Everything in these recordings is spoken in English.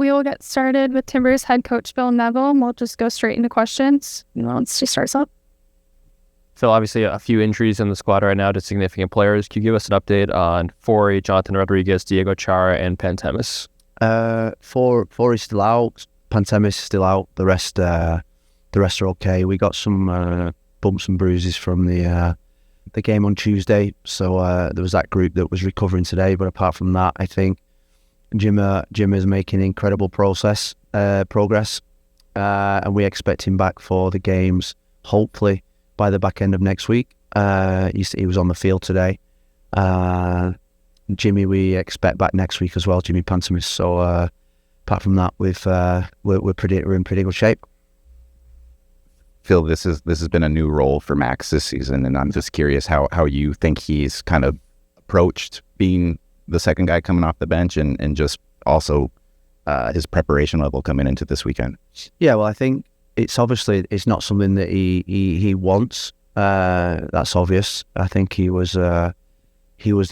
we will get started with Timbers head coach Phil Neville, and we'll just go straight into questions. Let's just start us up. Phil, obviously a few injuries in the squad right now to significant players. Can you give us an update on Forey, Jonathan Rodriguez, Diego Chara, and Pantemis? Forey's still out. Pantemis is still out. The rest are okay. We got some bumps and bruises from the game on Tuesday, so there was that group that was recovering today. But apart from that, I think Jim is making incredible progress, and we expect him back for the games, hopefully by the back end of next week. He was on the field today. Jimmy, we expect back next week as well, Jimmy Pantemis. So apart from that, we're in pretty good shape. Phil, this has been a new role for Max this season, and I'm just curious how you think he's kind of approached being the second guy coming off the bench, and just also his preparation level coming into this weekend. Yeah, well, I think it's not something that he wants. That's obvious. I think he was the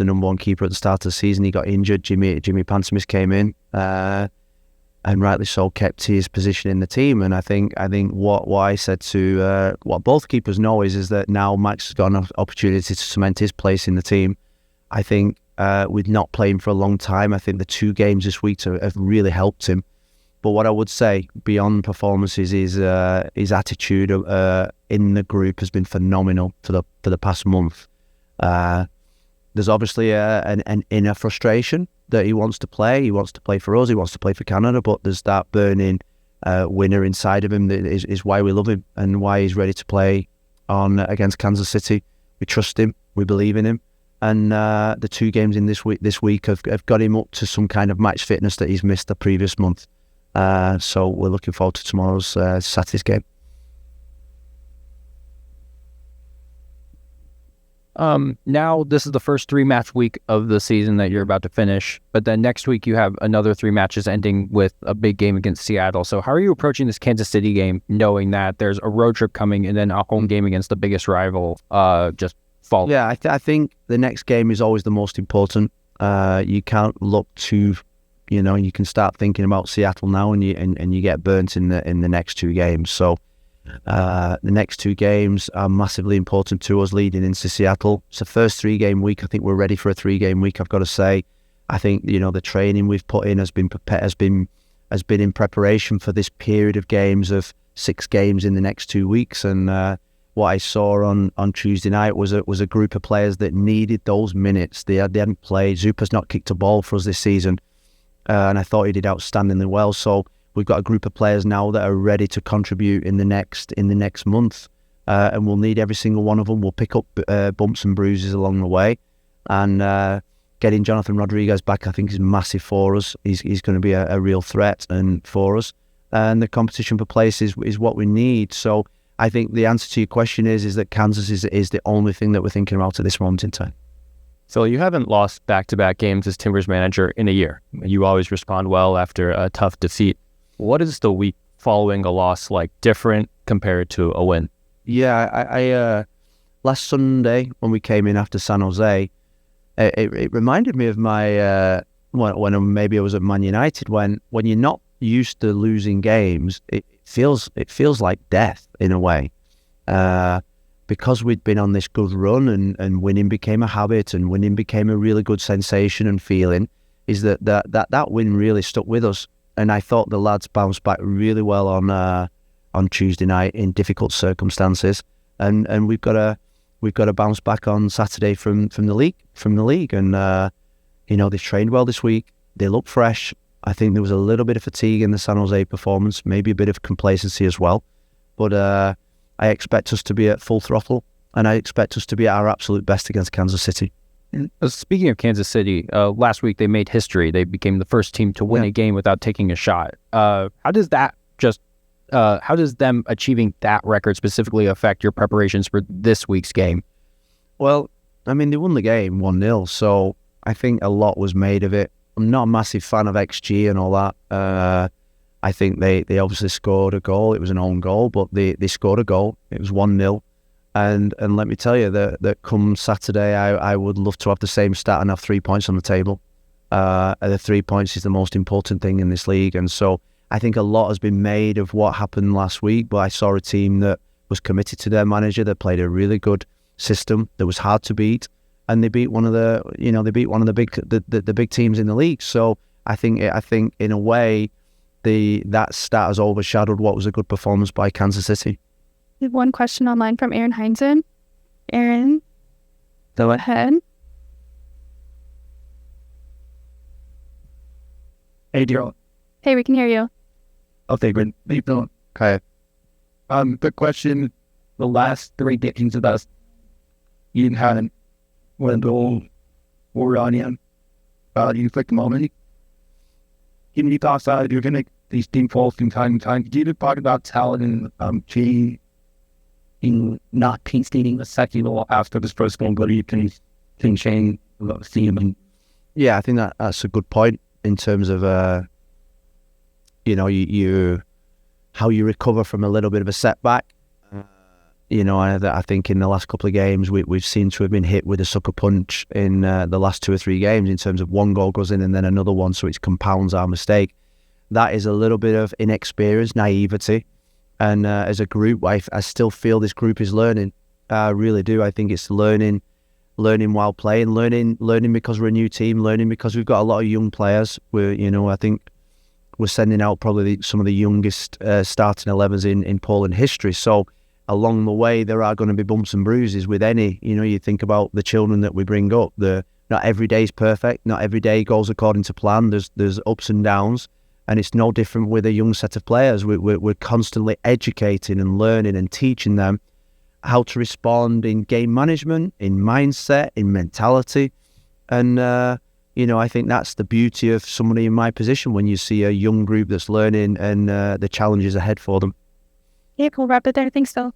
number one keeper at the start of the season. He got injured. Jimmy Pantemis came in, and rightly so, kept his position in the team. And I think what I said to what both keepers know is that now Max has got an opportunity to cement his place in the team. I think with not playing for a long time, I think the 2 games this week have really helped him. But what I would say beyond performances is his attitude in the group has been phenomenal for the past month. There's obviously an inner frustration that he wants to play. He wants to play for us. He wants to play for Canada. But there's that burning winner inside of him that is why we love him and why he's ready to play on against Kansas City. We trust him. We believe in him. And the 2 games in this week have got him up to some kind of match fitness that he's missed the previous month. So we're looking forward to tomorrow's Saturday's game. Now this is the first 3-match week of the season that you're about to finish, but then next week you have another 3 matches ending with a big game against Seattle. So how are you approaching this Kansas City game, knowing that there's a road trip coming and then a home game against the biggest rival just fall? Yeah, I think the next game is always the most important. You can't look too, you can start thinking about Seattle now, and you get burnt in the next 2 games. So the next 2 games are massively important to us leading into Seattle. It's the first 3-game week. I think we're ready for a 3-game week, I've got to say. I think the training we've put in has been in preparation for this period of games of 6 games in the next 2 weeks. And what I saw on Tuesday night was a group of players that needed those minutes. They hadn't played. Zupa's not kicked a ball for us this season, and I thought he did outstandingly well. So we've got a group of players now that are ready to contribute in the next month, and we'll need every single one of them. We'll pick up bumps and bruises along the way, and getting Jonathan Rodriguez back, I think, is massive for us. He's going to be a real threat and for us, and the competition for place is what we need. So I think the answer to your question is that Kansas is the only thing that we're thinking about at this moment in time. So you haven't lost back-to-back games as Timbers manager in a year. You always respond well after a tough defeat. What is the week following a loss like different compared to a win? Yeah, I last Sunday when we came in after San Jose, it reminded me of my when maybe I was at Man United, when you're not used to losing games, it feels like death in a way. Because we'd been on this good run and winning became a habit and winning became a really good sensation and feeling, is that win really stuck with us. And I thought the lads bounced back really well on Tuesday night in difficult circumstances, and we've got to bounce back on Saturday from the league. And they trained well this week. They look fresh. I think there was a little bit of fatigue in the San Jose performance, maybe a bit of complacency as well. But I expect us to be at full throttle, and I expect us to be at our absolute best against Kansas City. Speaking of Kansas City, last week they made history. They became the first team to win a game without taking a shot. How does them achieving that record specifically affect your preparations for this week's game? Well, I mean, they won the game 1-0, so I think a lot was made of it. I'm not a massive fan of XG and all that. I think they obviously scored a goal. It was an own goal, but they scored a goal. It was 1-0. And let me tell you that come Saturday, I would love to have the same stat and have 3 points on the table. The 3 points is the most important thing in this league. And so I think a lot has been made of what happened last week, but I saw a team that was committed to their manager, that played a really good system that was hard to beat, and they beat one of the big teams in the league. So I think in a way that stat has overshadowed what was a good performance by Kansas City. We have one question online from Aaron Heinzen. Aaron, go ahead. Hey, Daryl. Hey, we can hear you. Okay, good. How you doing? Okay. The question, the last 3 games of us, you didn't have one goal or on him. You click the moment. Can you talk about you're going to these team falls from time to time? Could you talk about talent and team in not conceding the second goal after this first goal, but you can change the team? And Yeah, I think that's a good point in terms of you how you recover from a little bit of a setback. I think in the last couple of games we've seemed to have been hit with a sucker punch in the last 2 or 3 games, in terms of one goal goes in and then another one, so it compounds our mistake. That is a little bit of inexperience, naivety, and as a group, I still feel this group is learning. I really do. I think it's learning while playing, learning because we're a new team, learning because we've got a lot of young players. I think we're sending out probably some of the youngest starting 11s in Poland history. So along the way, there are going to be bumps and bruises with any. You think about the children that we bring up. Not every day is perfect. Not every day goes according to plan. There's ups and downs, and it's no different with a young set of players. We're constantly educating and learning and teaching them how to respond in game management, in mindset, in mentality. And, I think that's the beauty of somebody in my position, when you see a young group that's learning and the challenges ahead for them. Yeah, we'll wrap it there. Thanks, Phil.